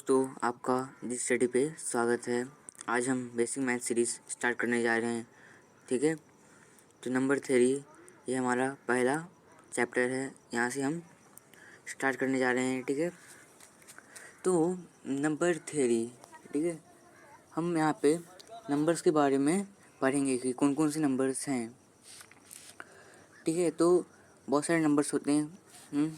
दोस्तों, आपका जिस स्टडी पे स्वागत है। आज हम बेसिक मैथ सीरीज़ स्टार्ट करने जा रहे हैं। ठीक है, तो नंबर थ्योरी ये हमारा पहला चैप्टर है। यहाँ से हम स्टार्ट करने जा रहे हैं। ठीक है, तो नंबर थ्योरी, ठीक है, हम यहाँ पे नंबर्स के बारे में पढ़ेंगे कि कौन कौन से नंबर्स हैं। ठीक है, तो बहुत सारे नंबर्स होते हैं।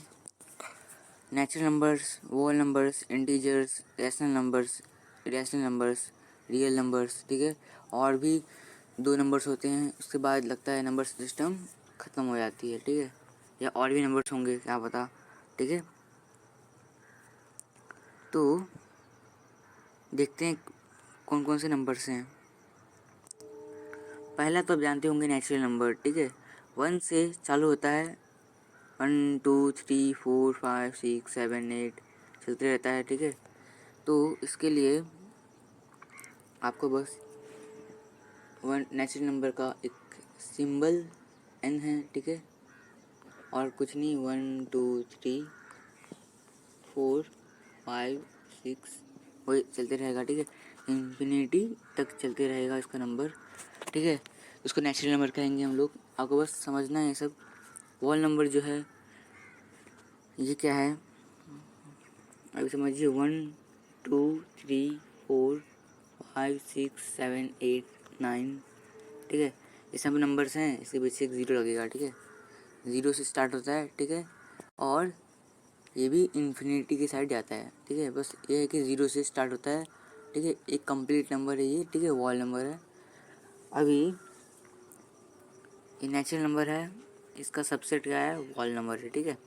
Natural numbers, whole numbers, integers, rational numbers, irrational numbers, real numbers. ठीक है, और भी 2 नंबर्स होते हैं। उसके बाद लगता है नंबर सिस्टम ख़त्म हो जाती है। ठीक है, या और भी नंबर्स होंगे, क्या पता। ठीक है, तो देखते हैं कौन कौन से नंबर्स हैं। पहला तो आप जानते होंगे नेचुरल नंबर। ठीक है, 1 से चालू होता है। 1 2 3 4 5 6 7 8 चलते रहता है। ठीक है, तो इसके लिए आपको बस वन नेचुरल नंबर का एक सिंबल n है। ठीक है, और कुछ नहीं। 1 2 3 4 5 6 वही चलते रहेगा। ठीक है, इन्फिनिटी तक चलते रहेगा इसका नंबर। ठीक है, उसको नेचुरल नंबर कहेंगे हम लोग। आपको बस समझना है ये सब। वॉल नंबर जो है ये क्या है, अभी समझिए। 1 2 3 4 5 6 7 8 9। ठीक है, ये सब नंबर्स हैं। इसके पीछे एक ज़ीरो लगेगा। ठीक है, ज़ीरो से स्टार्ट होता है। ठीक है, और ये भी इन्फिनिटी की साइड जाता है। ठीक है, बस ये है कि ज़ीरो से स्टार्ट होता है। ठीक है, एक कंप्लीट नंबर है ये। ठीक है, वॉल नंबर है। अभी ये नेचुरल नंबर है, इसका सबसेट क्या है, वॉल नंबर है। ठीक है,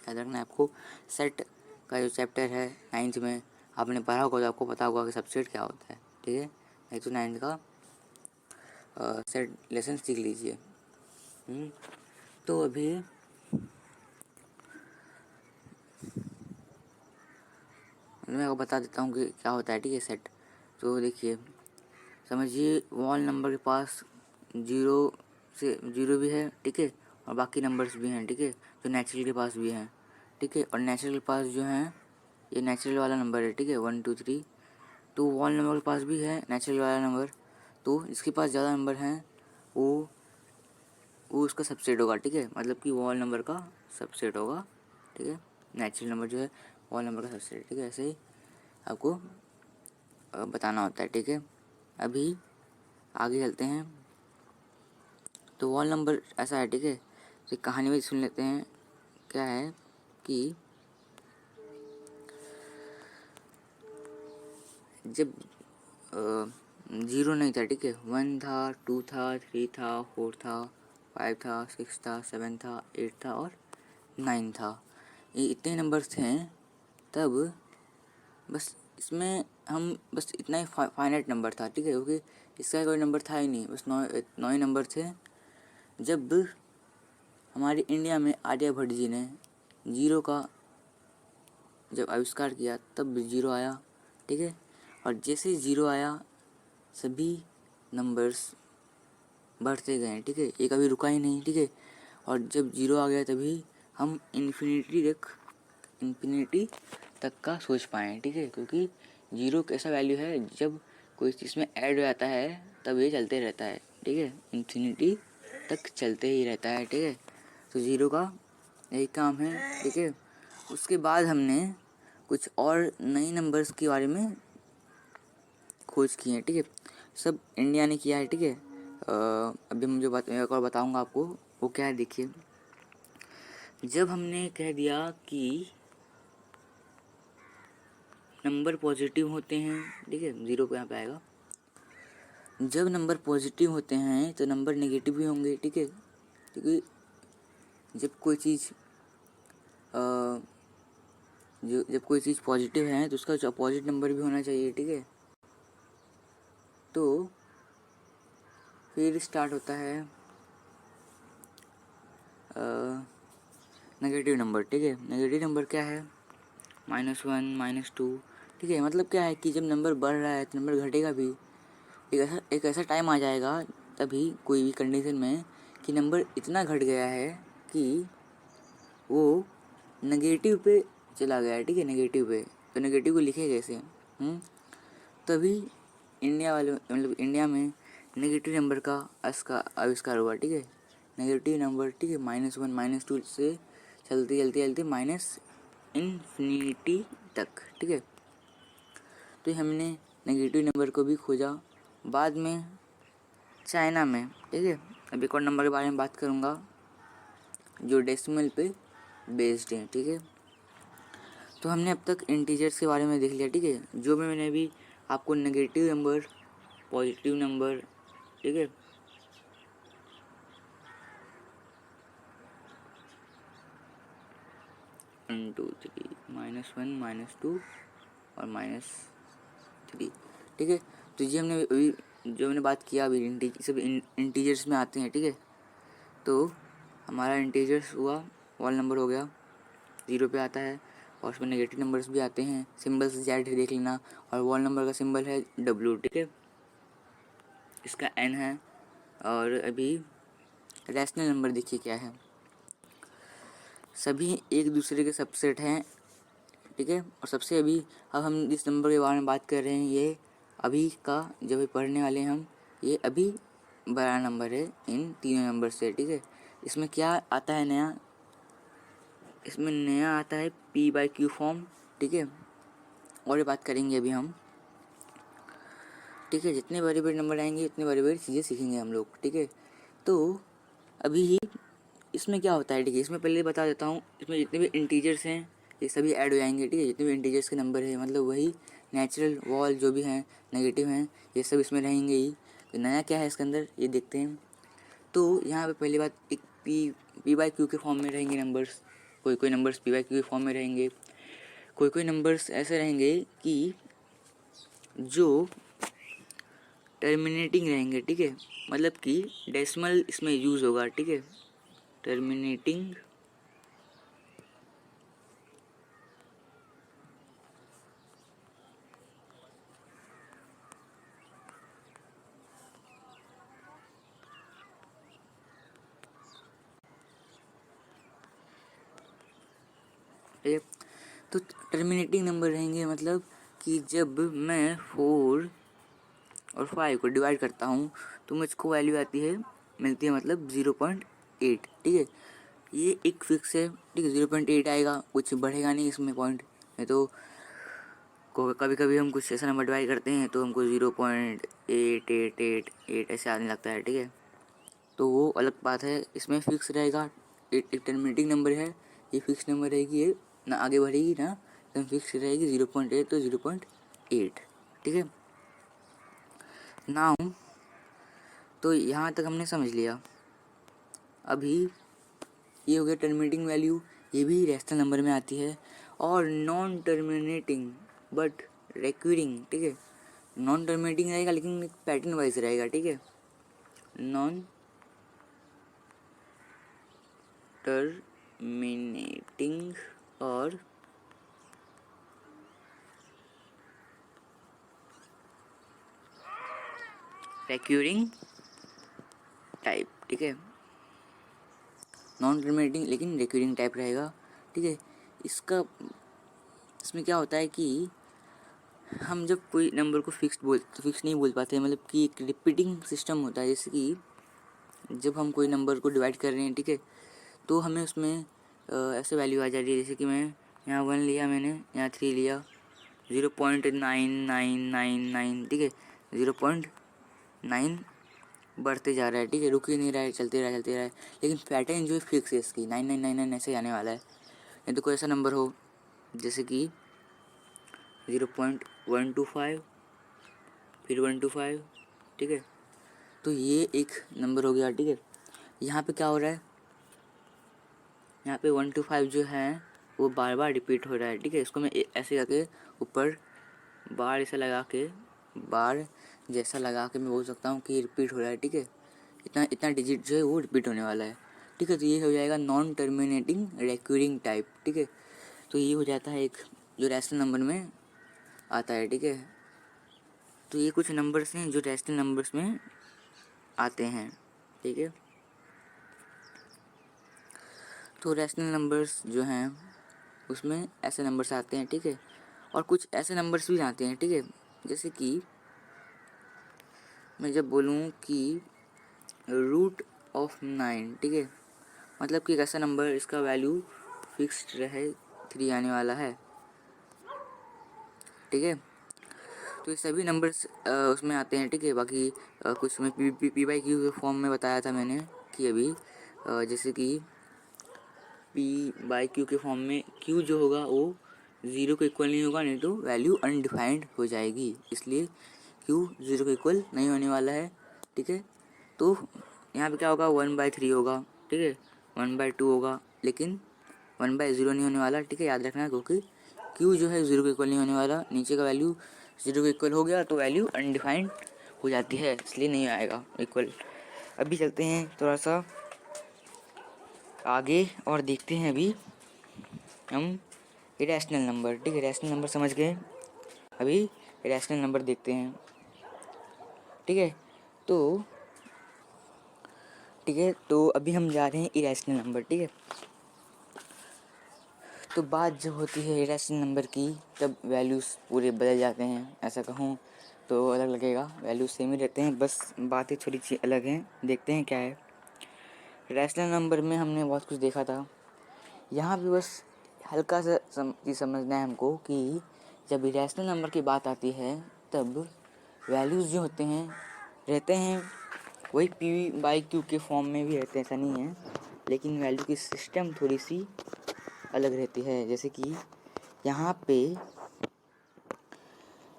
याद रखना है आपको। सेट का जो चैप्टर है 9th में आपने पढ़ा होगा, तो आपको पता होगा कि सबसेट क्या होता है। ठीक है, नहीं तो 9th का सेट लेसन सीख लीजिए। तो अभी मैं आपको बता देता हूँ कि क्या होता है। ठीक है, सेट। तो देखिए, समझिए वॉल नंबर के पास जीरो भी है। ठीक है, और बाकी नंबर्स भी हैं। ठीक है, जो नेचुरल के पास भी हैं। ठीक है, और नेचुरल के पास जो है ये नेचुरल वाला नंबर है। ठीक है, 1 2 3। तो वॉल नंबर के पास भी है नेचुरल वाला नंबर। तो इसके पास ज़्यादा नंबर हैं, वो उसका सबसेट होगा। ठीक है, मतलब कि वॉल नंबर का सबसेट होगा। ठीक है, नेचुरल नंबर जो है वॉल नंबर का सबसेट। ठीक है, ऐसे ही आपको बताना होता है। ठीक है, अभी आगे चलते हैं। तो वॉल नंबर ऐसा है। ठीक है, तो कहानी में सुन लेते हैं। क्या है कि जब ज़ीरो नहीं था। ठीक है, 1 था, 2 था, 3 था, 4 था, 5 था, 6 था, 7 था, 8 था और 9 था। ये इतने नंबर्स थे तब। बस इसमें हम बस इतना ही फाइनाइट नंबर था। ठीक है, क्योंकि इसका कोई नंबर था ही नहीं, बस 9 ही नंबर थे। जब हमारे इंडिया में आर्यभट्ट जी ने जीरो का जब आविष्कार किया तब ज़ीरो आया। ठीक है, और जैसे ही ज़ीरो आया सभी नंबर्स बढ़ते गए। ठीक है, ये कभी रुका ही नहीं। ठीक है, और जब ज़ीरो आ गया तभी हम इन्फिनिटी तक का सोच पाएँ। ठीक है, क्योंकि ज़ीरो एक ऐसा वैल्यू है, जब कोई चीज़ में ऐड हो जाता है तब ये चलते रहता है। ठीक है, इन्फिनिटी तक चलते ही रहता है। ठीक है, तो ज़ीरो का यही काम है। ठीक है, उसके बाद हमने कुछ और नए नंबर्स के बारे में खोज की है। ठीक है, सब इंडिया ने किया है। ठीक है, अभी मुझे एक और बताऊंगा आपको वो क्या है। देखिए, जब हमने कह दिया कि नंबर पॉजिटिव होते हैं। ठीक है, ज़ीरो को यहाँ पे आएगा। जब नंबर पॉजिटिव होते हैं तो नंबर नेगेटिव भी होंगे। ठीक है, क्योंकि जब कोई चीज़ जब कोई चीज़ पॉजिटिव है तो उसका अपोजिट नंबर भी होना चाहिए। ठीक है, तो फिर स्टार्ट होता है नेगेटिव नंबर। ठीक है, नेगेटिव नंबर क्या है, -1 -2। ठीक है, मतलब क्या है कि जब नंबर बढ़ रहा है तो नंबर घटेगा भी। एक ऐसा टाइम आ जाएगा तभी कोई भी कंडीशन में कि नंबर इतना घट गया है कि वो नेगेटिव पे चला गया है। ठीक है, नेगेटिव पे तो नेगेटिव को लिखे कैसे? तभी इंडिया वाले मतलब इंडिया में नेगेटिव नंबर का आविष्कार हुआ, ठीक है। नेगेटिव नंबर, ठीक है, -1 -2 से चलते चलते चलते माइनस इन्फिनिटी तक, ठीक है। तो हमने नेगेटिव नंबर को भी खोजा बाद में चाइना में, ठीक है। अब एक और नंबर के बारे में बात करूँगा जो डेसिमल पे बेस्ड है, ठीक है। तो हमने अब तक इंटीजर्स के बारे में देख लिया, ठीक है। जो भी मैंने अभी आपको नेगेटिव नंबर, पॉजिटिव नंबर, ठीक है, 1 2 3 -1 -2 और -3, ठीक है। तो ये हमने अभी जो मैंने बात किया अभी सब इंटीजर्स में आते हैं, ठीक है। तो हमारा इंटीजर्स हुआ, वॉल नंबर हो गया, 0 पे आता है। और उसमें नेगेटिव नंबर्स भी आते हैं, सिंबल्स जेड देख लेना। और वॉल नंबर का सिंबल है W, ठीक है, इसका N है। और अभी रैशनल नंबर देखिए क्या है, सभी एक दूसरे के सबसेट हैं, ठीक है। और सबसे अभी अब हम जिस नंबर के बारे में बात कर रहे हैं ये अभी का जब भी पढ़ने वाले हैं हम, ये अभी बड़ा नंबर है इन तीनों नंबर से, ठीक है। इसमें क्या आता है नया, इसमें नया आता है P/Q फॉर्म, ठीक है। और ये बात करेंगे अभी हम, ठीक है। जितने बड़े बड़े नंबर आएंगे उतनी बड़ी बड़ी चीज़ें सीखेंगे हम लोग, ठीक है। तो अभी इसमें क्या होता है, ठीक है, इसमें पहले बता देता हूँ। इसमें जितने भी इंटीजर्स हैं ये सभी ऐड हो जाएंगे, ठीक है। जितने भी इंटीजर्स के नंबर है मतलब वही नेचुरल वॉल जो भी हैं नेगेटिव हैं ये सब इसमें रहेंगे ही। तो नया क्या है इसके अंदर ये देखते हैं। तो यहाँ पे पहली बात, एक P/Q के फॉर्म में रहेंगे नंबर्स। कोई कोई नंबर्स P/Q के फॉर्म में रहेंगे, कोई कोई नंबर्स ऐसे रहेंगे कि जो टर्मिनेटिंग रहेंगे, ठीक है। मतलब कि डेसिमल इसमें यूज़ होगा, ठीक है, टर्मिनेटिंग। तो टर्मिनेटिंग नंबर रहेंगे मतलब कि जब मैं 4 और 5 को डिवाइड करता हूँ तो मुझको वैल्यू आती है, मिलती है मतलब 0.8, ठीक है। ये एक फिक्स है, ठीक है, 0.8 आएगा, कुछ बढ़ेगा नहीं इसमें पॉइंट में। तो कभी कभी हम कुछ ऐसा नंबर डिवाइड करते हैं तो हमको 0.8888 ऐसे आने लगता है, ठीक है। तो वो अलग बात है, इसमें फिक्स रहेगा। एक टर्मिनेटिंग नंबर है, ये फिक्स नंबर रहेगी, ये ना आगे बढ़ेगी ना एकदम फिक्स रहेगी 0.8, तो 0.8, ठीक है। नाउ तो यहाँ तक हमने समझ लिया। अभी ये हो गया टर्मिनेटिंग वैल्यू, ये भी रैशनल नंबर में आती है। और नॉन टर्मिनेटिंग बट रिकरिंग, ठीक है। नॉन टर्मिनेटिंग रहेगा लेकिन पैटर्न वाइज रहेगा, ठीक है। नॉन टर्मिनेटिंग और रिकरिंग टाइप, ठीक है। नॉन टर्मिनेटिंग लेकिन रिकरिंग टाइप रहेगा, ठीक है। इसमें क्या होता है कि हम जब कोई नंबर को फिक्स नहीं बोल पाते, मतलब कि एक रिपीटिंग सिस्टम होता है। जैसे कि जब हम कोई नंबर को डिवाइड कर रहे हैं, ठीक है, तो हमें उसमें ऐसे वैल्यू आ जा रही है। जैसे कि मैं यहाँ 1 लिया, मैंने यहाँ 3 लिया, 0.9999, ठीक है, 0.9 बढ़ते जा रहा है, ठीक है, रुक ही नहीं रहा है, चलते रहा है। लेकिन पैटर्न जो है फिक्स है इसकी 9999 ऐसे आने वाला है। नहीं तो कोई ऐसा नंबर हो जैसे कि 0.125, फिर 125, ठीक है। तो ये एक नंबर हो गया, ठीक है। यहाँ पे क्या हो रहा है, यहाँ पे 125 जो है वो बार बार रिपीट हो रहा है, ठीक है। इसको मैं ऐसे करके ऊपर बार ऐसा लगा के, बार जैसा लगा के मैं बोल सकता हूँ कि रिपीट हो रहा है, ठीक है। इतना इतना डिजिट जो है वो रिपीट होने वाला है, ठीक है। तो ये हो जाएगा नॉन टर्मिनेटिंग रिकरिंग टाइप, ठीक है। तो ये हो जाता है एक जो रैशनल नंबर में आता है, ठीक है। तो ये कुछ नंबर्स हैं जो रैशनल नंबर्स में आते हैं, ठीक है। तो रैशनल नंबर्स जो हैं उसमें ऐसे नंबर्स आते हैं, ठीक है। और कुछ ऐसे नंबर्स भी आते हैं, ठीक है। जैसे कि मैं जब बोलूँ कि रूट ऑफ 9, ठीक है, मतलब कि एक ऐसा नंबर इसका वैल्यू फिक्स्ड रहे 3 आने वाला है, ठीक है। तो ये सभी नंबर्स उसमें आते हैं, ठीक है। बाकी कुछ में पी बाई क्यू के फॉर्म में बताया था मैंने कि अभी जैसे कि पी बाई क्यू के फॉर्म में क्यू जो होगा वो 0 के इक्वल नहीं होगा, नहीं तो वैल्यू अनडिफाइंड हो जाएगी, इसलिए क्यू 0 के इक्वल नहीं होने वाला है, ठीक है। तो यहाँ पे क्या होगा, 1/3 होगा, ठीक है, 1/2 होगा, लेकिन 1/0 नहीं होने वाला, ठीक है, याद रखना, क्योंकि क्यू जो है 0 के इक्वल नहीं होने वाला। नीचे का वैल्यू 0 के इक्वल हो गया तो वैल्यू अनडिफाइंड हो जाती है, इसलिए नहीं आएगा इक्वल। अभी चलते हैं थोड़ा सा आगे और देखते हैं अभी हम इरेशनल नंबर, ठीक है। रैशनल नंबर समझ गए, अभी इरेशनल नंबर देखते हैं, ठीक है। तो अभी हम जा रहे हैं इरेशनल नंबर, ठीक है। तो बात जब होती है इरेशनल नंबर की तब वैल्यूज़ पूरे बदल जाते हैं, ऐसा कहूँ तो अलग लगेगा, वैल्यूज सेम ही रहते हैं, बस बातें थोड़ी सी अलग हैं। देखते हैं क्या है। रैशनल नंबर में हमने बहुत कुछ देखा था, यहाँ भी बस हल्का सा चीज़ समझना है हमको कि जब इरेशनल नंबर की बात आती है तब वैल्यूज़ जो होते हैं रहते हैं वही पी बाई क्यू के फॉर्म में भी रहते हैं, ऐसा नहीं है, लेकिन वैल्यू की सिस्टम थोड़ी सी अलग रहती है। जैसे कि यहाँ पे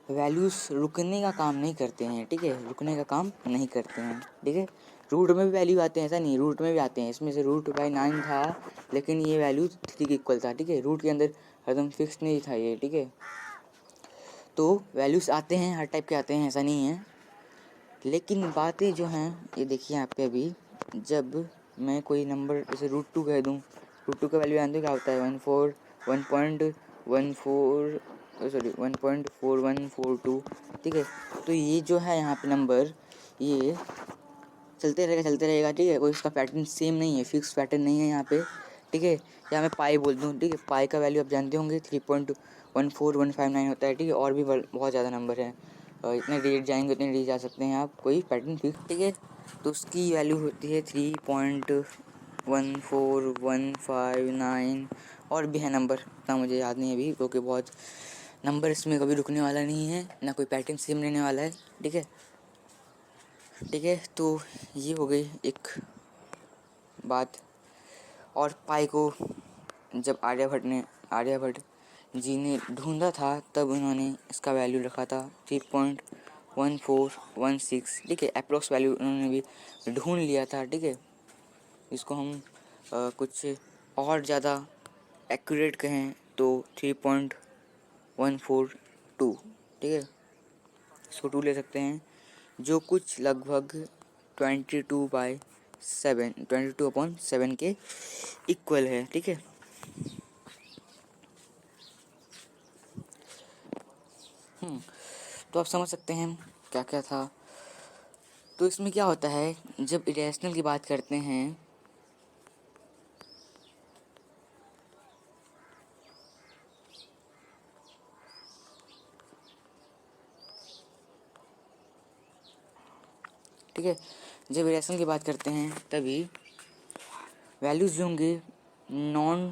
वैल्यूज़ रुकने का काम नहीं करते हैं, ठीक है, रुकने का काम नहीं करते हैं, ठीक है। रूट में भी वैल्यू आते हैं, ऐसा नहीं, रूट में भी आते हैं, इसमें से √9 था लेकिन ये वैल्यू 3 के इक्वल था, ठीक है, रूट के अंदर एकदम फिक्स नहीं था ये, ठीक है। तो वैल्यूज़ आते हैं, हर टाइप के आते हैं, ऐसा नहीं है, लेकिन बातें जो हैं ये देखिए यहाँ पे अभी जब मैं कोई नंबर जैसे √2 कह दूँ, √2 का वैल्यू जानते हो क्या होता है, 1.4142, ठीक है। तो ये जो है यहाँ पे नंबर ये चलते रहेगा, ठीक है, कोई इसका पैटर्न सेम नहीं है, फिक्स पैटर्न नहीं है यहाँ पे, ठीक है। या मैं पाई बोल दूँ, ठीक है, पाई का वैल्यू आप जानते होंगे 3.14159 होता है, ठीक है, और भी बहुत ज़्यादा नंबर है, इतने डिजिट जाएंगे उतने डिजिट जा सकते हैं आप, कोई पैटर्न फिक्स, ठीक है। तो उसकी वैल्यू होती है 3.14159, और भी है नंबर, इतना मुझे याद नहीं है अभी, क्योंकि बहुत नंबर इसमें कभी रुकने वाला नहीं है, ना कोई पैटर्न सेम रहने वाला है, ठीक है, ठीक है। तो ये हो गई एक बात। और पाई को जब आर्यभट्ट जी ने ढूंढा था तब उन्होंने इसका वैल्यू रखा था 3.1416, ठीक है, अप्रोक्स वैल्यू उन्होंने भी ढूंढ लिया था, ठीक है। इसको हम कुछ और ज़्यादा एक्यूरेट कहें तो 3.142, ठीक है, इसको 2 ले सकते हैं, जो कुछ लगभग 22/7 के इक्वल है, ठीक है। तो आप समझ सकते हैं क्या क्या था। तो इसमें क्या होता है जब इरेशनल की बात करते हैं ठीक है, जब इरेशनल की बात करते हैं तभी वैल्यूज जो होंगे non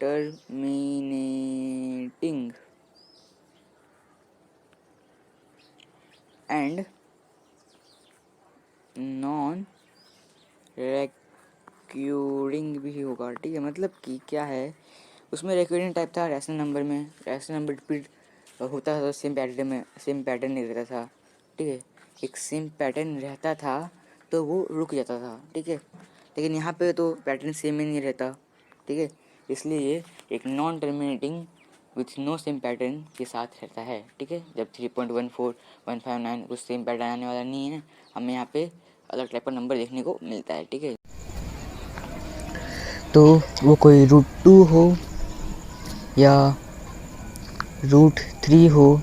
terminating and non recurring भी होगा, ठीक है। मतलब कि क्या है, उसमें रिकरिंग टाइप था रैशनल नंबर में, रैशनल नंबर रिपीट होता था तो सेम पैटर्न नहीं रहता था, ठीक है, एक सेम पैटर्न रहता था तो वो रुक जाता था, ठीक है, लेकिन यहाँ पे तो पैटर्न सेम ही नहीं रहता, ठीक है, इसलिए ये एक non terminating with no same pattern के साथ रहता है, ठीक है। जब 3.14159 कुछ सेम पैटर्न आने वाला नहीं है, हमें यहाँ पे अलग टाइप का नंबर देखने को मिलता है, ठीक है। तो वो कोई √2 हो या √3 हो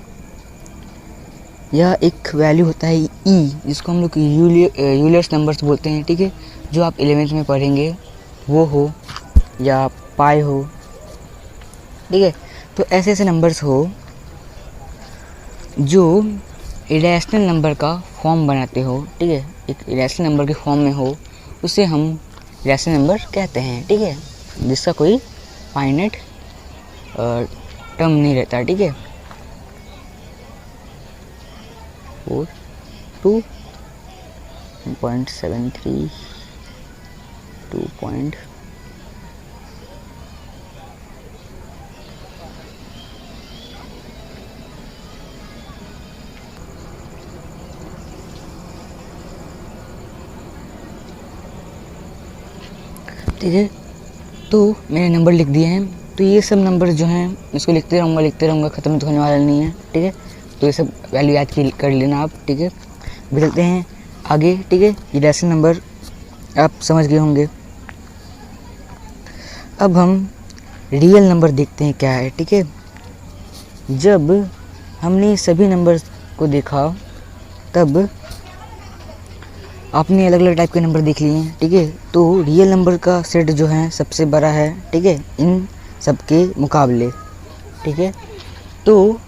या एक वैल्यू होता है ई, जिसको हम लोग यूलर्स नंबर्स बोलते हैं, ठीक है, जो आप 11th में पढ़ेंगे वो हो, या पाई हो, ठीक है। तो ऐसे ऐसे नंबर्स हो जो इरेशनल नंबर का फॉर्म बनाते हो, ठीक है, एक इरेशनल नंबर के फॉर्म में हो, उसे हम इरेशनल नंबर कहते हैं, ठीक है, जिसका कोई फाइनाइट टर्म नहीं रहता, ठीक है। 2.73 2. ठीक है, तो मैंने नंबर लिख दिए हैं। तो ये सब नंबर जो हैं इसको लिखते रहूँगा, ख़त्म तो होने वाला नहीं है, ठीक है। तो ये सब वैल्यू याद कर लेना आप, ठीक है। अभी चलते हैं आगे, ठीक है। ये रैशनल नंबर आप समझ गए होंगे। अब हम रियल नंबर देखते हैं क्या है, ठीक है। जब हमने सभी नंबर को देखा तब आपने अलग अलग टाइप के नंबर देख लिए हैं, ठीक है। तो रियल नंबर का सेट जो है सबसे बड़ा है, ठीक है, इन सब के मुकाबले, ठीक है। तो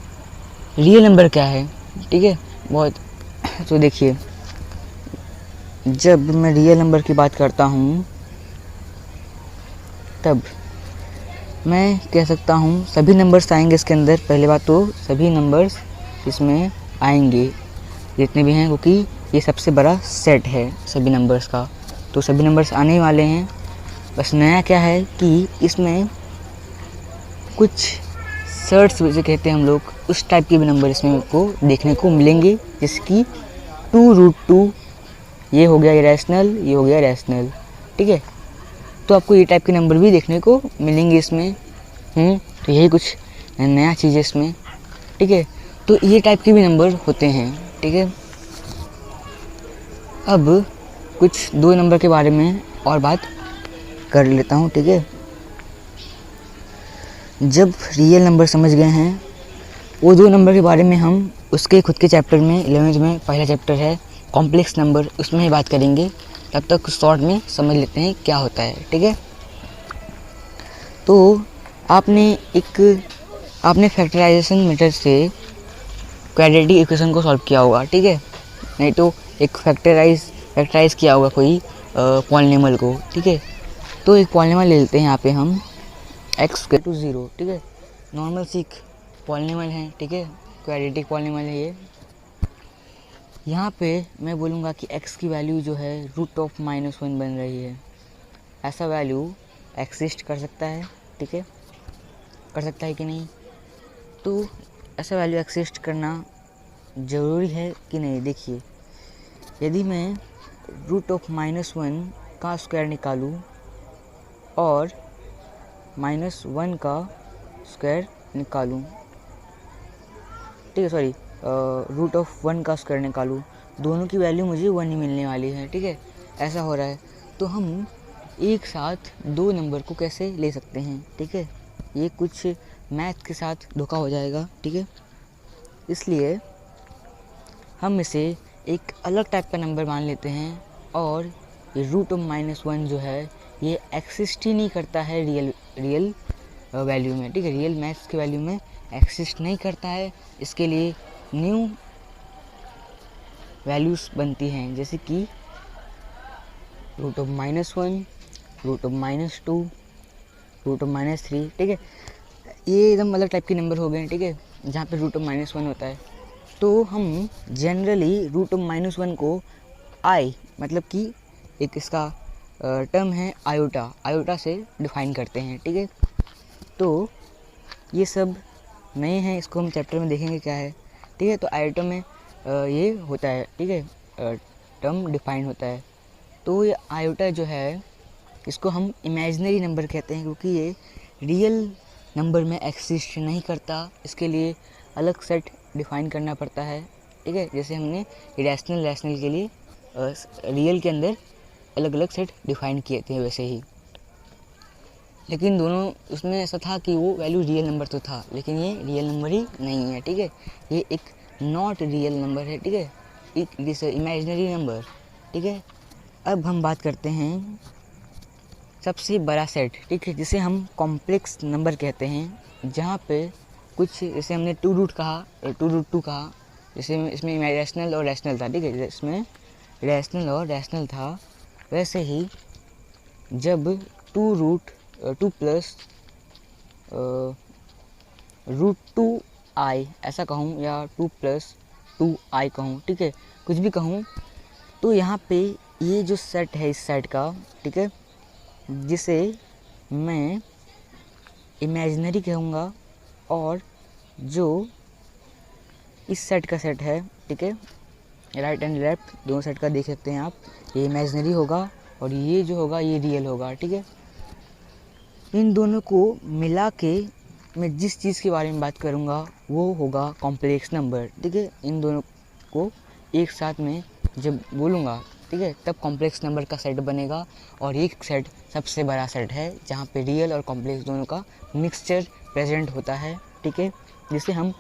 रियल नंबर क्या है, ठीक है, बहुत। तो देखिए, जब मैं रियल नंबर की बात करता हूँ तब मैं कह सकता हूँ सभी नंबर्स आएंगे इसके अंदर। पहले बात तो सभी नंबर्स इसमें आएंगे जितने भी हैं, क्योंकि ये सबसे बड़ा सेट है सभी नंबर्स का। तो सभी नंबर्स आने वाले हैं। बस नया क्या है कि इसमें कुछ सर्ट्स जैसे कहते हैं हम लोग, उस टाइप के भी नंबर इसमें को देखने को मिलेंगे, जिसकी 2√2 ये हो गया इरेशनल, ये हो गया रैशनल, ठीक है। तो आपको ये टाइप के नंबर भी देखने को मिलेंगे इसमें। तो यही कुछ नया चीज़ है इसमें, ठीक है। तो ये टाइप के भी नंबर होते हैं, ठीक है। अब कुछ दो नंबर के बारे में और बात कर लेता हूँ, ठीक है। जब रियल नंबर समझ गए हैं, वो दो नंबर के बारे में हम उसके खुद के चैप्टर में 11th में पहला चैप्टर है कॉम्प्लेक्स नंबर, उसमें ही बात करेंगे। तब तक शॉर्ट में समझ लेते हैं क्या होता है, ठीक है। तो आपने फैक्टराइजेशन मेथड से क्वाड्रेटिक इक्वेशन को सॉल्व किया होगा, ठीक है। नहीं तो एक फैक्टराइज किया होगा कोई पॉलिनॉमियल को, ठीक है। तो एक पॉलिनॉमियल ले लेते हैं यहाँ पे हम x² to 0, ठीक है। नॉर्मल सीक पॉलिनॉमियल है, ठीक है, क्वाड्रेटिक पॉलिनॉमियल है ये। यहाँ पे मैं बोलूँगा कि x की वैल्यू जो है √−1 बन रही है। ऐसा वैल्यू एक्सिस्ट कर सकता है, ठीक है, कर सकता है कि नहीं। तो ऐसा वैल्यू एक्सिस्ट करना ज़रूरी है कि नहीं। देखिए, यदि मैं √−1 का स्क्वायर निकालूं और -1 का स्क्वायर निकालूं, ठीक है, सॉरी, √1 का स्क्वायर निकालूं, दोनों की वैल्यू मुझे 1 ही मिलने वाली है, ठीक है। ऐसा हो रहा है। तो हम एक साथ दो नंबर को कैसे ले सकते हैं, ठीक है। ये कुछ मैथ के साथ धोखा हो जाएगा, ठीक है। इसलिए हम इसे एक अलग टाइप का नंबर मान लेते हैं, और ये √−1 जो है ये एक्सिस्ट ही नहीं करता है रियल वैल्यू में, ठीक है, रियल मैथ्स के वैल्यू में एक्सिस्ट नहीं करता है। इसके लिए न्यू वैल्यूज़ बनती हैं, जैसे कि √−1, √−2, √−3, ठीक है। ये एकदम अलग टाइप के नंबर हो गए, ठीक है, जहाँ पे √−1 होता है। तो हम जनरली √−1 को मतलब कि एक इसका टर्म है आयोटा से डिफाइन करते हैं, ठीक है। तो ये सब नए हैं, इसको हम चैप्टर में देखेंगे क्या है, ठीक है। तो आयोटा में ये होता है, ठीक है, टर्म डिफाइन होता है। तो ये आयोटा जो है इसको हम इमेजिनरी नंबर कहते हैं, क्योंकि ये रियल नंबर में एक्सिस्ट नहीं करता। इसके लिए अलग सेट डिफाइन करना पड़ता है, ठीक है। जैसे हमने इरेशनल रैशनल के लिए रियल के अंदर अलग अलग सेट डिफाइन किए थे, वैसे ही। लेकिन दोनों उसमें ऐसा था कि वो वैल्यू रियल नंबर तो था, लेकिन ये रियल नंबर ही नहीं है, ठीक है। ये एक नॉट रियल नंबर है, ठीक है, इट इज इमेजिनरी नंबर, ठीक है। अब हम बात करते हैं सबसे बड़ा सेट, ठीक है, जिसे हम कॉम्प्लेक्स नंबर कहते हैं, जहाँ पे कुछ जैसे हमने टू रूट कहा, टू रूट टू कहा, जैसे इसमें रैशनल और रैशनल था, ठीक है, इसमें रैशनल और रैशनल था, वैसे ही जब two root two plus root two i ऐसा कहूँ या टू प्लस टू आई कहूँ, ठीक है, कुछ भी कहूँ, तो यहाँ पे ये जो सेट है इस सेट का, ठीक है, जिसे मैं इमेजिनरी कहूँगा, और जो इस सेट का सेट है, ठीक है, राइट एंड लेफ्ट दोनों सेट का देख सकते हैं आप, ये इमेजिनरी होगा और ये जो होगा ये रियल होगा, ठीक है। इन दोनों को मिला के मैं जिस चीज़ के बारे में बात करूँगा वो होगा कॉम्प्लेक्स नंबर, ठीक है। इन दोनों को एक साथ में जब बोलूँगा, ठीक है, तब कॉम्प्लेक्स नंबर का सेट बनेगा, और एक सेट सबसे बड़ा सेट है जहाँ पे रियल और कॉम्प्लेक्स दोनों का मिक्सचर प्रेजेंट होता है, ठीक है, जिसे हम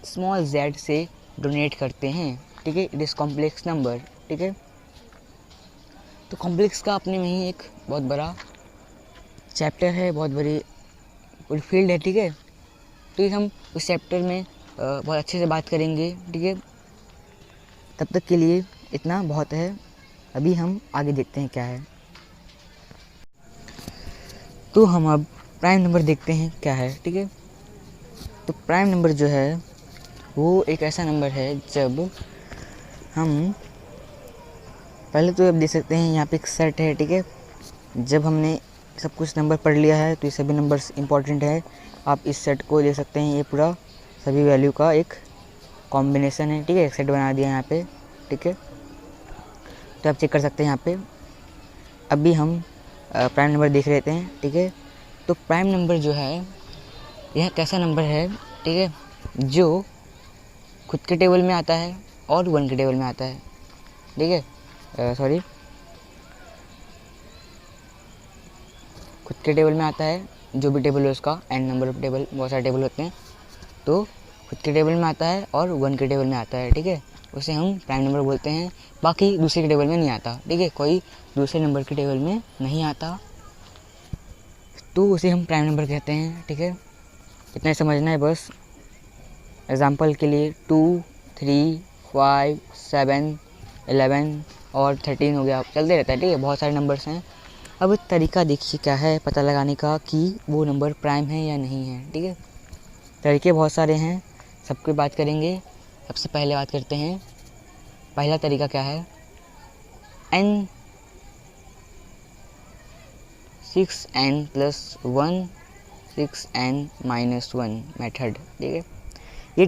स्मॉल z से डोनेट करते हैं, ठीक है, इट इज़ कॉम्प्लेक्स नंबर, ठीक है। तो कॉम्प्लेक्स का अपने में ही एक बहुत बड़ा चैप्टर है, बहुत बड़ी पूरी फील्ड है, ठीक है। तो ये हम उस चैप्टर में बहुत अच्छे से बात करेंगे, ठीक है। तब तक के लिए इतना बहुत है, अभी हम आगे देखते हैं क्या है। तो हम अब प्राइम नंबर देखते हैं क्या है, ठीक है। तो प्राइम नंबर जो है वो एक ऐसा नंबर है जब हम पहले तो आप देख सकते हैं यहाँ पे एक सेट है, ठीक है। जब हमने सब कुछ नंबर पढ़ लिया है तो ये सभी नंबर्स इंपॉर्टेंट है, आप इस सेट को देख सकते हैं, ये पूरा सभी वैल्यू का एक कॉम्बिनेशन है, ठीक है, एक सेट बना दिया यहाँ पे, ठीक है। तो आप चेक कर सकते हैं यहाँ पे। अभी हम प्राइम नंबर देख लेते हैं, ठीक है। तो प्राइम नंबर जो है यह कैसा नंबर है, ठीक है, जो खुद के टेबल में आता है और वन के टेबल में आता है, ठीक है, सॉरी, खुद के टेबल में आता है, जो भी टेबल है उसका एन नंबर ऑफ टेबल, बहुत सारे टेबल होते हैं, तो खुद के टेबल में आता है और वन के टेबल में आता है, ठीक है, उसे हम प्राइम नंबर बोलते हैं। बाकी दूसरे के टेबल में नहीं आता, ठीक है, कोई दूसरे नंबर के टेबल में नहीं आता तो उसे हम प्राइम नंबर कहते हैं, ठीक है। इतना ही समझना है बस। एग्ज़ाम्पल के लिए 2, 3, 5, 7, 11 और 13 हो गया, चलते रहता है, ठीक है, बहुत सारे नंबर्स हैं। अब तरीका देखिए क्या है पता लगाने का कि वो नंबर प्राइम है या नहीं है, ठीक है। तरीके बहुत सारे हैं, सबकी बात करेंगे। सबसे पहले बात करते हैं, पहला तरीका क्या है, n 6n + 1 6n - 1 मेथड, ठीक है। ये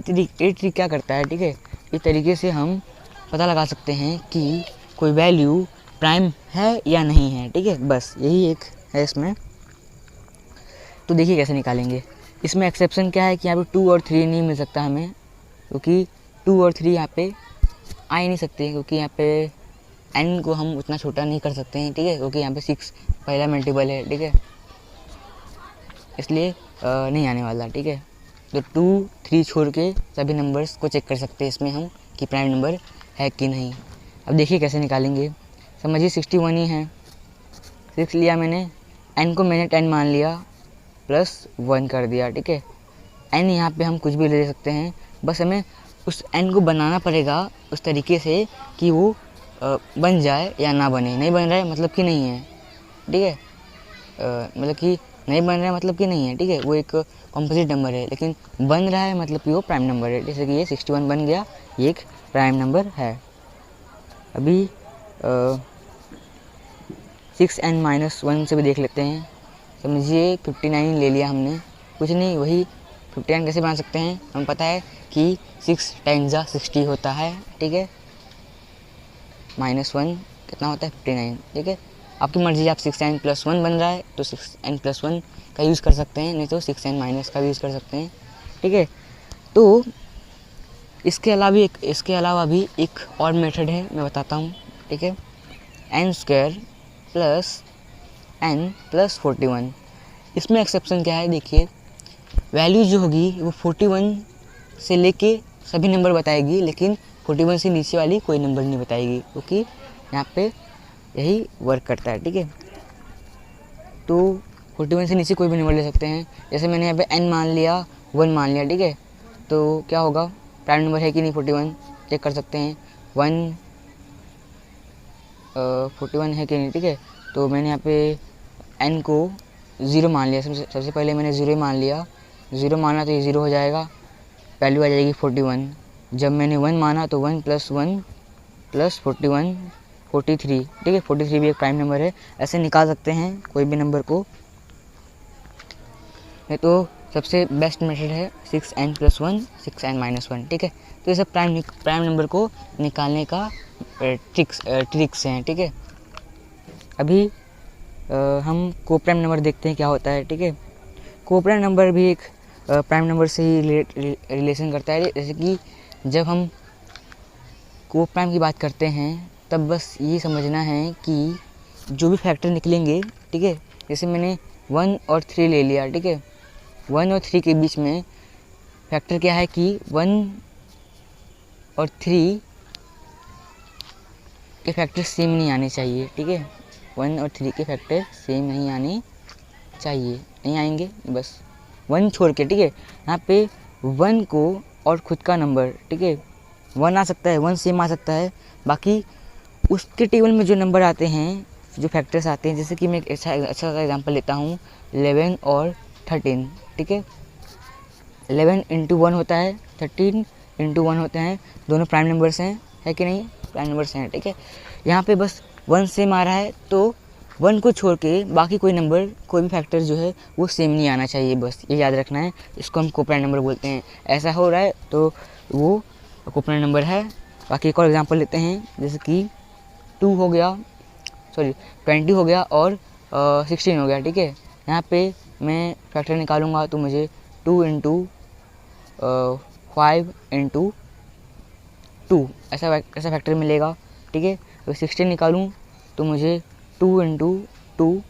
ट्रिक क्या करता है, ठीक है, इस तरीके से हम पता लगा सकते हैं कि कोई वैल्यू प्राइम है या नहीं है, ठीक है, बस यही एक है इसमें। तो देखिए कैसे निकालेंगे। इसमें एक्सेप्शन क्या है कि यहाँ पे 2 और 3 नहीं मिल सकता हमें, क्योंकि 2 और 3 यहाँ पे आ ही नहीं सकते, क्योंकि यहाँ पे n को हम उतना छोटा नहीं कर सकते हैं, ठीक है, क्योंकि यहाँ पे 6 पहला मल्टीपल है, ठीक है, इसलिए नहीं आने वाला, ठीक है। तो 2, 3 छोड़ के सभी नंबर्स को चेक कर सकते हैं इसमें हम कि प्राइम नंबर है कि नहीं। अब देखिए कैसे निकालेंगे। समझिए 61 ही है, 6 लिया मैंने, n को मैंने 10 मान लिया, +1 कर दिया, ठीक है। n यहाँ पे हम कुछ भी ले सकते हैं, बस हमें उस n को बनाना पड़ेगा उस तरीके से कि वो बन जाए या ना बने। नहीं बन रहा है मतलब कि नहीं है, ठीक है, मतलब कि नहीं बन रहा है मतलब कि नहीं है, ठीक है, वो एक कॉम्पोजिट नंबर है, लेकिन बन रहा है मतलब कि वो प्राइम नंबर है। जैसे कि ये 61 बन गया, ये एक प्राइम नंबर है। अभी 6n - 1 से भी देख लेते हैं। समझिए 59 ले लिया हमने, कुछ नहीं, वही 59 कैसे बना सकते हैं, हमें पता है कि 6 × 60 होता है, ठीक है, -1 कितना होता है 59, ठीक है। आपकी मर्ज़ी, आप 6n + 1 बन रहा है तो 6n + 1 का यूज़ कर सकते हैं, नहीं तो 6n - का भी यूज़ कर सकते हैं, ठीक है। तो इसके अलावा भी एक और मेथड है, मैं बताता हूँ, ठीक है। n² + n + 41, इसमें एक्सेप्शन क्या है, देखिए वैल्यू जो होगी वो 41 से लेके सभी नंबर बताएगी, लेकिन 41 से नीचे वाली कोई नंबर नहीं बताएगी, क्योंकि यहाँ पे यही वर्क करता है, ठीक है। तो 41 से नीचे कोई भी नंबर ले सकते हैं। जैसे मैंने यहाँ पे n मान लिया, 1 मान लिया, ठीक है, तो क्या होगा, प्राइम नंबर है कि नहीं 41, चेक कर सकते हैं। 41 है कि नहीं, ठीक है। तो मैंने यहाँ पे n को 0 मान लिया, सबसे पहले मैंने 0 मान लिया, 0 माना तो ये 0 हो जाएगा, वैल्यू आ जाएगी 41। जब मैंने 1 माना तो 1 + 1 + 41 43, ठीक है। 43 भी एक प्राइम नंबर है। ऐसे निकाल सकते हैं कोई भी नंबर को। नहीं तो सबसे बेस्ट मेथड है 6n + 1 6n - 1, ठीक है। तो ये सब प्राइम नंबर को निकालने का ट्रिक्स हैं, ठीक है। अभी हम कोप्राइम नंबर देखते हैं क्या होता है, ठीक है। कोप्राइम नंबर भी एक प्राइम नंबर से ही रिलेशन करता है। जैसे कि जब हम कोप्राइम की बात करते हैं तब बस ये समझना है कि जो भी फैक्टर निकलेंगे, ठीक है, जैसे मैंने 1 और 3 ले लिया, ठीक है। 1 और 3 के बीच में फैक्टर क्या है कि 1 और 3 के फैक्टर सेम नहीं आने चाहिए, ठीक है। 1 और 3 के फैक्टर सेम नहीं आने चाहिए, नहीं आएंगे, बस 1 छोड़ के, ठीक है। यहाँ पे 1 को और खुद का नंबर, ठीक है, 1 आ सकता है, 1 सेम आ सकता है, बाकी उसके टेबल में जो नंबर आते हैं, जो फैक्टर्स आते हैं, जैसे कि मैं एक अच्छा एग्जांपल लेता हूँ 11 और 13, ठीक है। 11 × 1 होता है, 13 × 1 होते हैं, दोनों प्राइम नंबर्स हैं, है कि नहीं, प्राइम नंबर्स हैं, ठीक है। यहाँ पे बस 1 सेम आ रहा है, तो 1 को छोड़ के बाकी कोई नंबर, कोई भी फैक्टर जो है वो सेम नहीं आना चाहिए, बस ये याद रखना है। इसको हम कोप्राइम नंबर बोलते हैं। ऐसा हो रहा है तो वो कोप्राइम नंबर है। बाकी एक और एग्जांपल लेते हैं, जैसे कि 20 हो गया और 16 हो गया, ठीक है। यहाँ पे मैं फैक्टर निकालूंगा तो मुझे 2 × 5 × 2 ऐसा फैक्टर मिलेगा, ठीक है। अगर 16 निकालूं तो मुझे 2 × 2,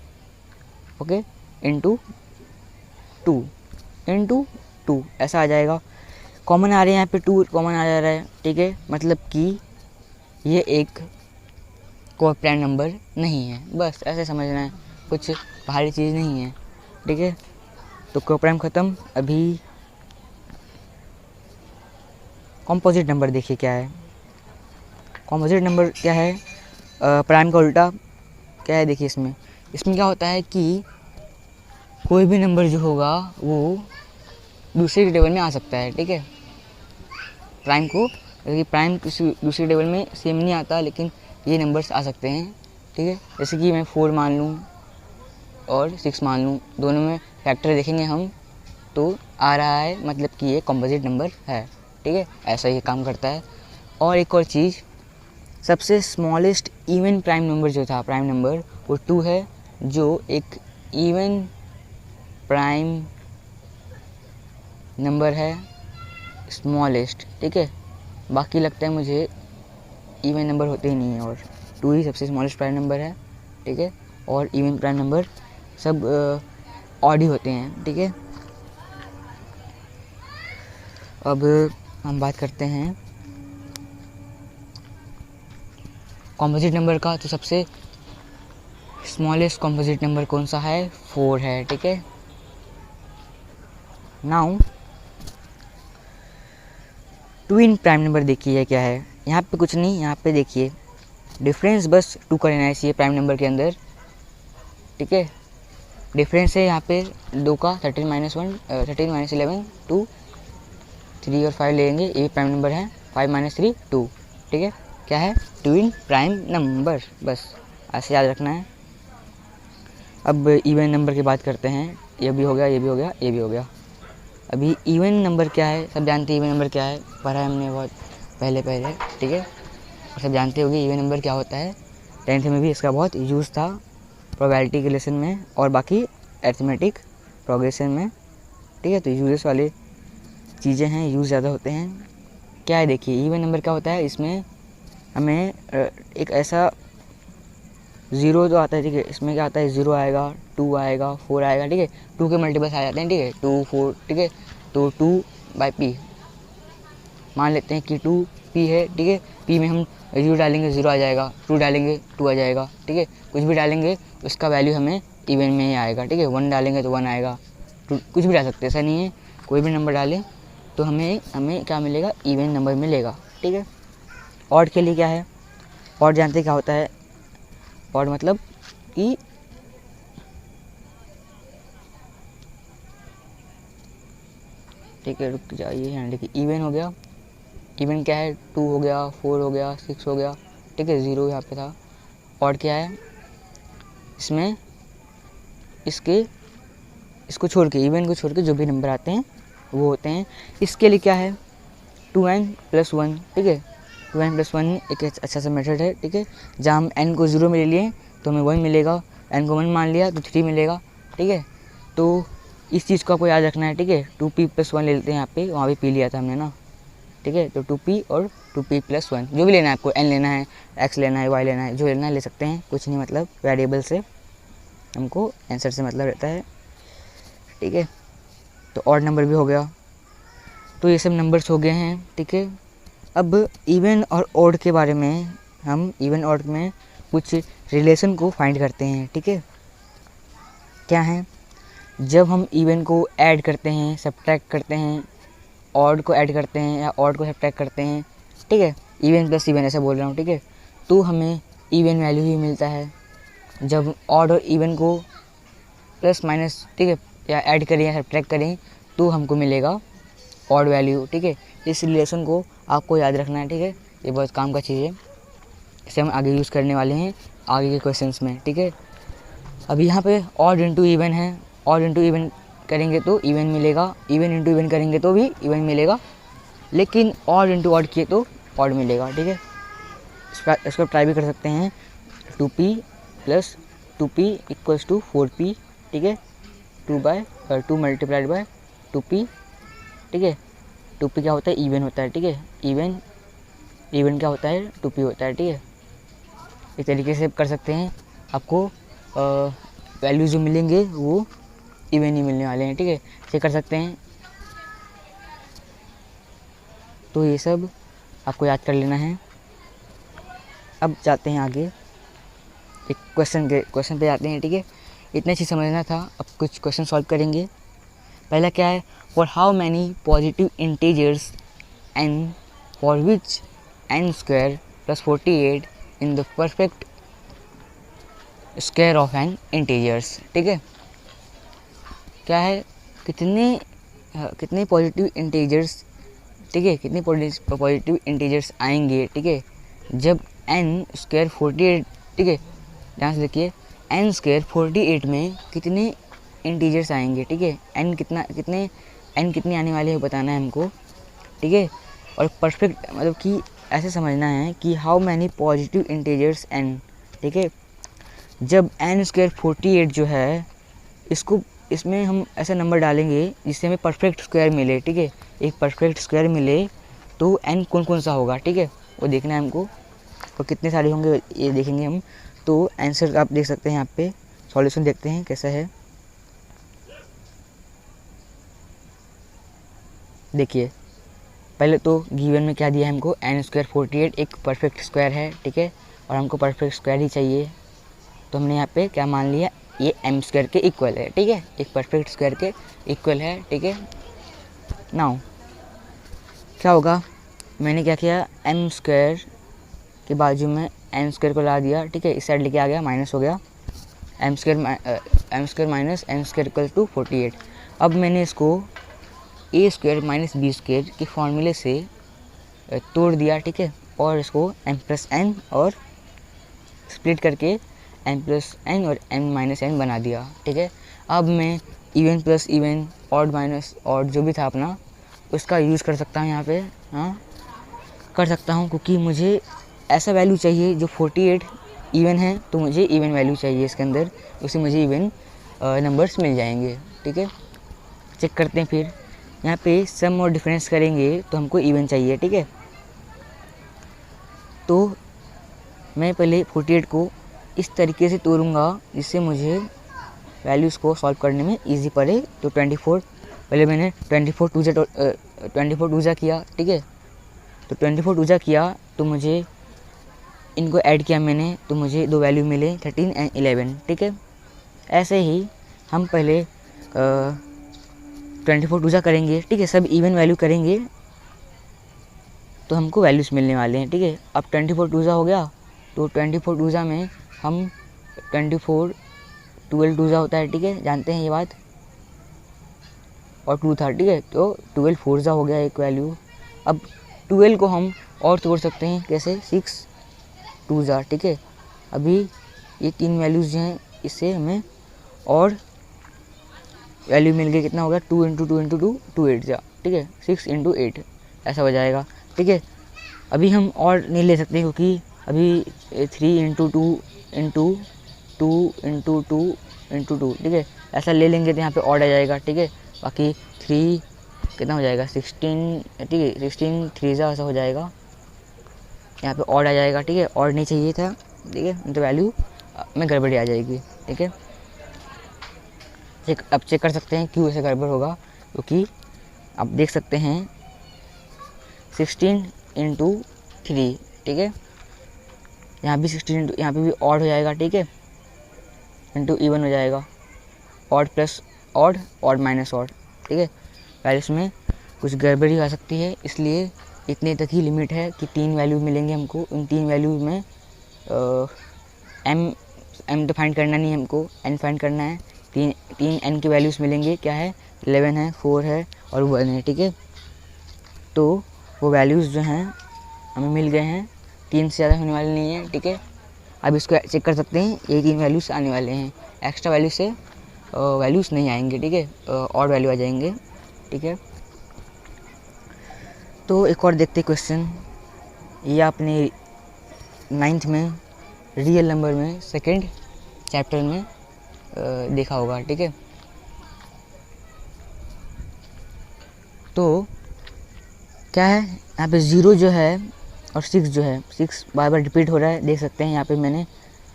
ओके, × 2 ऐसा आ जाएगा। कॉमन आ रहे हैं यहाँ पे, 2 कॉमन आ जा रहा है, ठीक है। मतलब कि ये एक कोप्राइम नंबर नहीं है, बस ऐसे समझना है, कुछ भारी चीज़ नहीं है, ठीक है। तो कोप्राइम ख़त्म। अभी कॉम्पोजिट नंबर देखिए क्या है। कॉम्पोजिट नंबर क्या है, प्राइम का उल्टा क्या है, देखिए इसमें क्या होता है कि कोई भी नंबर जो होगा वो दूसरे के टेबल में आ सकता है, ठीक है। प्राइम किसी दूसरे टेबल में सेम नहीं आता, लेकिन ये नंबर्स आ सकते हैं, ठीक है। जैसे कि मैं 4 मान लूँ और 6 मान लूँ, दोनों में फैक्टर देखेंगे हम तो आ रहा है, मतलब कि ये कॉम्पोजिट नंबर है, ठीक है। ऐसा ही काम करता है। और एक और चीज़, सबसे स्मॉलेस्ट इवन प्राइम नंबर जो था, प्राइम नंबर, वो 2 है, जो एक इवन प्राइम नंबर है, स्मॉलेस्ट, ठीक है। बाकी लगता है मुझे इवन नंबर होते ही नहीं है, और 2 ही सबसे स्मॉलेस्ट प्राइम नंबर है, ठीक है। और इवन प्राइम नंबर सब ऑड ही होते हैं, ठीक है। अब हम बात करते हैं कॉम्पोजिट नंबर का। तो सबसे स्मॉलेस्ट कॉम्पोजिट नंबर कौन सा है, 4 है, ठीक है। नाउ ट्विन प्राइम नंबर देखिए क्या है। यहाँ पे कुछ नहीं, यहाँ पे देखिए डिफरेंस बस 2 का रहना चाहिए प्राइम नंबर के अंदर, ठीक है। डिफरेंस है यहाँ पे 2 का, 13 - 1 13 - 11 2, 3 और 5 लेंगे, ये प्राइम नंबर है, 5 - 3 2, ठीक है। क्या है, ट्विन प्राइम नंबर, बस ऐसे याद रखना है। अब इवन नंबर की बात करते हैं। ये भी हो गया, ये भी हो गया, ये भी हो गया। अभी इवन नंबर क्या है, सब जानते हैं इवन नंबर क्या है, पढ़ा है हमने बहुत पहले, ठीक है। और सब जानते होंगे इवन नंबर क्या होता है। 10th में भी इसका बहुत यूज़ था, प्रोबेबिलिटी के लेसन में और बाकी अरिथमेटिक प्रोग्रेशन में, ठीक है। तो यूजेस वाले चीज़ें हैं, यूज़ ज़्यादा होते हैं। क्या है देखिए, इवन नंबर क्या होता है, इसमें हमें एक ऐसा 0 तो आता है, ठीक है। इसमें क्या आता है, 0 आएगा, 2 आएगा, 4 आएगा, ठीक है। 2 के मल्टीपल्स आ जाते हैं, ठीक है, 2 4, ठीक है। तो 2/p मान लेते हैं कि 2p है, ठीक है। p में हम 0 डालेंगे 0 आ जाएगा, 2 डालेंगे 2 आ जाएगा, ठीक है। कुछ भी डालेंगे उसका वैल्यू हमें इवन में ही आएगा, ठीक है। 1 डालेंगे तो 1 आएगा, कुछ भी डाल सकते हैं, ऐसा नहीं है, कोई भी नंबर डालें तो हमें क्या मिलेगा, इवन नंबर मिलेगा, ठीक है। ऑड के लिए क्या है, ऑड जानते हैं क्या होता है, ऑड मतलब कि ठीक है, रुक जाइए यहाँ, देखिए इवन हो गया, इवन क्या है, 2 हो गया, 4 हो गया, 6 हो गया, ठीक है, 0 यहाँ पे था। ऑड क्या है, इसमें इसको छोड़ के, इवन को छोड़ के जो भी नंबर आते हैं वो होते हैं। इसके लिए क्या है, 2n+1, ठीक है। 2n+1 एक अच्छा सा मेथड है, ठीक है। जहाँ हम n को 0 में ले लिए तो हमें 1 मिलेगा, n को 1 मान लिया तो 3 मिलेगा, ठीक है। तो इस चीज़ को आपको याद रखना है, ठीक है। 2p+1 ले लेते हैं यहाँ पे, वहाँ पे p लिया था हमने ना, ठीक है। तो 2p और 2p+1 जो भी लेना है आपको, n लेना है, x लेना है, y लेना है, जो लेना है ले सकते हैं, कुछ नहीं, मतलब वेरिएबल से हमको आंसर से मतलब रहता है, ठीक है। तो ऑड नंबर भी हो गया, तो ये सब नंबर्स हो गए हैं, ठीक है। अब इवन और ऑड के बारे में, हम इवन ऑड में कुछ रिलेशन को फाइंड करते हैं, ठीक है। क्या है, जब हम इवन को ऐड करते हैं, सब्ट्रैक्ट करते हैं, ऑड को ऐड करते हैं या ऑड को सब्ट्रैक्ट करते हैं, ठीक है, इवन प्लस इवन ऐसा बोल रहा हूँ, ठीक है, तो हमें इवन वैल्यू ही मिलता है। जब ऑड और इवन को प्लस माइनस, ठीक है, या ऐड करें या सब्ट्रैक्ट करें तो हमको मिलेगा ऑड वैल्यू, ठीक है। इस रिलेशन को आपको याद रखना है, ठीक है, ये बहुत काम का चीज़ है, इसे हम आगे यूज़ करने वाले हैं आगे के क्वेश्चंस में, ठीक है। अब यहाँ पे ऑड इंटू इवन है, ऑड इंटू इवन करेंगे तो इवन मिलेगा, इवन इंटू इवन करेंगे तो भी इवन मिलेगा, लेकिन ऑड इंटू ऑड किए तो ऑड मिलेगा, ठीक है। इसको ट्राई भी कर सकते हैं, 2p + 2p = 4p, ठीक है, 2 मल्टीप्लाइड बाय 2p, ठीक है। 2p क्या होता है, इवन होता है, ठीक है, इवन क्या होता है, 2p होता है, ठीक है। इस तरीके से कर सकते हैं, आपको वैल्यू जो मिलेंगे वो इवन ही मिलने वाले हैं, ठीक है, ये कर सकते हैं। तो ये सब आपको याद कर लेना है। अब जाते हैं आगे, एक क्वेश्चन पे जाते हैं, ठीक है। इतने चीज़ समझना था, अब कुछ क्वेश्चन सॉल्व करेंगे। पहला क्या है, for how many positive integers n for which n² + 48 in the perfect square of n integers, ठीक है। क्या है, कितने पॉजिटिव इंटीजर्स, ठीक है, कितने पॉजिटिव इंटीजर्स आएंगे, ठीक है, जब n² 48, ठीक है, ध्यान से देखिए, n² 48 में कितने इंटीजर्स आएंगे, ठीक है, n कितने आने वाले हैं बताना है हमको, ठीक है। और परफेक्ट मतलब कि ऐसे समझना है कि how many positive integers n, ठीक है। जब n² 48 जो है, इसमें हम ऐसा नंबर डालेंगे जिससे हमें परफेक्ट स्क्वायर मिले, ठीक है, एक परफेक्ट स्क्वायर मिले तो n कौन सा होगा, ठीक है, वो देखना है हमको, और कितने सारे होंगे ये देखेंगे हम। तो आंसर आप देख सकते हैं यहाँ पे, सॉल्यूशन देखते हैं कैसा है। देखिए, पहले तो गिवन में क्या दिया है हमको, n² 48 एक परफेक्ट स्क्वायर है, ठीक है, और हमको परफेक्ट स्क्वायर ही चाहिए, तो हमने यहाँ पे क्या मान लिया, ये m² के इक्वल है, ठीक है, एक परफेक्ट स्क्वायर के इक्वल है, ठीक है। नाउ क्या होगा, मैंने क्या किया, m² के बाजू में n² को ला दिया, ठीक है, इस साइड लेके आ गया, माइनस हो गया, m² माइनस n² = 48। अब मैंने इसको a² - b² के फॉर्मूले से तोड़ दिया, ठीक है, और इसको m+n और स्प्लिट करके m+n और m-n बना दिया, ठीक है। अब मैं even plus even, odd minus odd जो भी था अपना, उसका यूज़ कर सकता हूँ यहाँ पे, हाँ कर सकता हूँ, क्योंकि मुझे ऐसा वैल्यू चाहिए जो 48 इवन है, तो मुझे इवन वैल्यू चाहिए इसके अंदर, उससे मुझे इवन नंबर्स मिल जाएंगे, ठीक है। चेक करते हैं फिर, यहाँ पे सम और डिफरेंस करेंगे तो हमको इवन चाहिए, ठीक है। तो मैं पहले 48 को इस तरीके से तोड़ूंगा जिससे मुझे वैल्यूज़ को सॉल्व करने में इजी पड़े। तो 24, पहले मैंने 24 टू जा किया, ठीक है, तो 24 टू जा किया तो मुझे इनको ऐड किया मैंने, तो मुझे दो वैल्यू मिले 13 और 11, ठीक है। ऐसे ही हम पहले 24 टूजा करेंगे, ठीक है, सब इवन वैल्यू करेंगे तो हमको वैल्यूज़ मिलने वाले हैं, ठीक है। अब 24 टूजा हो गया, तो 24 टूजा में हम 24 12 टूजा होता है, ठीक है, जानते हैं ये बात, और 2 था, ठीक है, तो 12 फोरजा हो गया एक वैल्यू। अब 12 को हम और तोड़ सकते हैं, कैसे, 6 टूजा, ठीक है। अभी ये 3 वैल्यूज़ जो हैं इससे हमें और वैल्यू मिल गई, कितना हो गया, 2 × 2 × 2 2 8 जा, ठीक है, 6 × 8 ऐसा हो जाएगा, ठीक है। अभी हम और नहीं ले सकते क्योंकि अभी 3 × 2 × 2 × 2 × 2, ठीक है, ऐसा ले लेंगे तो यहाँ पे और आ जाएगा, ठीक है। बाकी 3 कितना हो जाएगा, 16, ठीक है, 16 3 ऐसा हो जाएगा, यहाँ पे और आ जाएगा, ठीक है, और नहीं चाहिए था, ठीक है, तो वैल्यू में गड़बड़ी आ जाएगी, ठीक है। अब चेक कर सकते हैं क्यों ऐसे गड़बड़ होगा, क्योंकि आप देख सकते हैं 16 × 3, ठीक है, यहाँ भी 16 यहाँ पे भी ऑड हो जाएगा, ठीक है, इंटू इवन हो जाएगा, odd plus odd, odd minus odd, ठीक है। वैल्यूज़ में कुछ गड़बड़ी आ सकती है, इसलिए इतने तक ही लिमिट है कि 3 वैल्यू मिलेंगे हमको। उन 3 वैल्यू में एम तो फाइंड करना नहीं है हमको, एन फाइंड करना है। 3 एन की वैल्यूज़ मिलेंगे, क्या है, 11 है, 4 है और 1 है, ठीक है। तो वो वैल्यूज़ जो हैं हमें मिल गए हैं, 3 से ज़्यादा होने वाले नहीं है, ठीक है। अब इसको चेक कर सकते हैं, ये 3 वैल्यूज़ आने वाले हैं, एक्स्ट्रा वैल्यू से वैल्यूज़ नहीं आएंगे, ठीक है, और वैल्यू आ जाएंगे, ठीक है। तो एक और देखते क्वेश्चन, ये आपने 9th में रियल नंबर में 2nd चैप्टर में देखा होगा, ठीक है। तो क्या है, यहाँ पे 0 जो है और 6 जो है, 6 बार बार रिपीट हो रहा है, देख सकते हैं यहाँ पे मैंने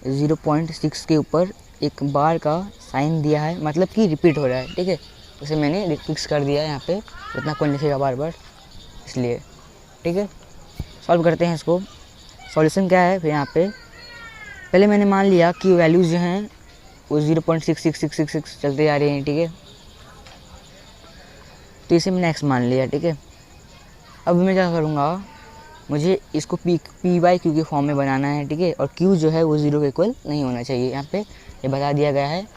0.6 के ऊपर एक बार का साइन दिया है, मतलब कि रिपीट हो रहा है, ठीक है, उसे मैंने फिक्स कर दिया है यहाँ पे, इतना कौन लिखेगा बार बार, इसलिए, ठीक है। सॉल्व करते हैं इसको। सॉल्यूशन क्या है, फिर यहाँ पे पहले मैंने मान लिया कि वैल्यूज़ जो हैं वो 0.66666 चलते जा रहे हैं, ठीक है, तो इसे मैंने x मान लिया, ठीक है। अब मैं क्या करूँगा, मुझे इसको पी बाई क्यू के फॉर्म में बनाना है, ठीक है, और q जो है वो 0 के इक्वल नहीं होना चाहिए, यहाँ पे ये बता दिया गया है।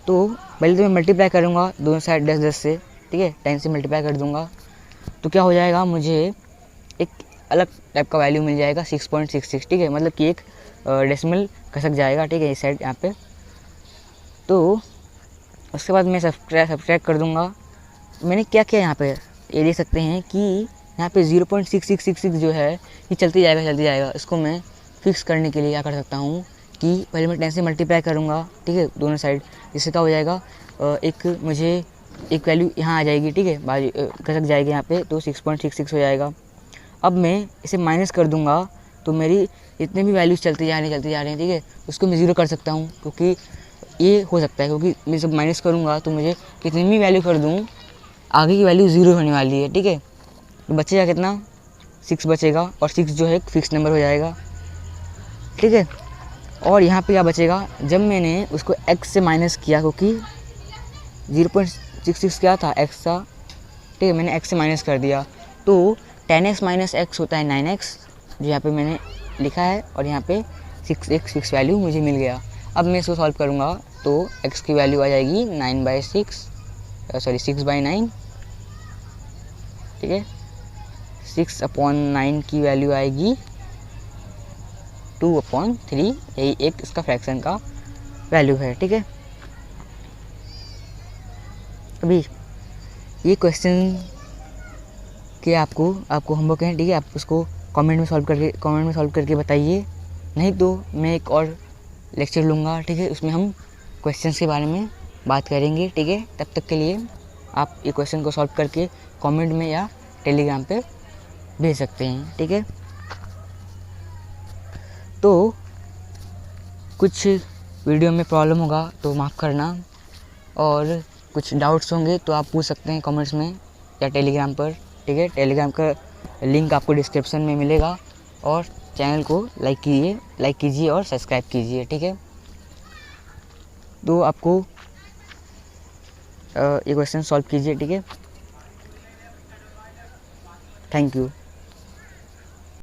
तो पहले तो मैं मल्टीप्लाई करूँगा दोनों साइड 10 से, ठीक है, 10 से मल्टीप्लाई कर दूँगा, तो क्या हो जाएगा, मुझे एक अलग टाइप का वैल्यू मिल जाएगा 6.66, ठीक है, मतलब कि एक डेसिमल खसक जाएगा, ठीक है, इस साइड यहाँ पे। तो उसके बाद मैं सब्ट्रैक्ट कर दूँगा। मैंने क्या किया यहाँ पे, ये देख सकते हैं कि यहाँ पे 0.6666 जो है ये चलती जाएगा। इसको मैं फिक्स करने के लिए क्या कर सकता हूँ कि पहले मैं 10 से मल्टीप्लाई करूँगा, ठीक है, दोनों साइड, इससे क्या हो जाएगा, एक मुझे एक वैल्यू यहाँ आ जाएगी, ठीक है, बाजू खसक जाएगी यहाँ पे, तो 6.66 हो जाएगा। अब मैं इसे माइनस कर दूँगा, तो मेरी जितने भी वैल्यूज़ चलते जा रहे हैं, ठीक है, उसको मैं 0 कर सकता हूँ, क्योंकि ये हो सकता है, क्योंकि मैं जब माइनस करूँगा तो मुझे कितनी भी वैल्यू कर दूँ, आगे की वैल्यू 0 होने वाली है, ठीक है। तो बचेगा कितना, 6 बचेगा, और 6 जो है फिक्स नंबर हो जाएगा, ठीक है। और यहाँ पे क्या बचेगा, जब मैंने उसको x से माइनस किया, क्योंकि 0.66 क्या था, x था, ठीक है, मैंने x से माइनस कर दिया, तो 10x - x होता है 9x, जो यहाँ पे मैंने लिखा है, और यहाँ पे 6x फिक्स वैल्यू मुझे मिल गया। अब मैं इसको सॉल्व करूँगा तो x की वैल्यू आ जाएगी 6/9, ठीक है, 6/9 की वैल्यू आएगी 2/3, यही एक इसका फ्रैक्शन का वैल्यू है, ठीक है। अभी ये क्वेश्चन के आपको होमवर्क है, ठीक है, आप उसको कमेंट में सॉल्व करके बताइए, नहीं तो मैं एक और लेक्चर लूँगा, ठीक है, उसमें हम क्वेश्चंस के बारे में बात करेंगे, ठीक है। तब तक के लिए आप ये क्वेश्चन को सॉल्व करके कमेंट में या टेलीग्राम पे भेज सकते हैं, ठीक है। तो कुछ वीडियो में प्रॉब्लम होगा तो माफ़ करना, और कुछ डाउट्स होंगे तो आप पूछ सकते हैं कमेंट्स में या टेलीग्राम पर, ठीक है। टेलीग्राम का लिंक आपको डिस्क्रिप्शन में मिलेगा, और चैनल को लाइक कीजिए और सब्सक्राइब कीजिए, ठीक है। तो आपको ये क्वेश्चन सॉल्व कीजिए, ठीक है। Thank you.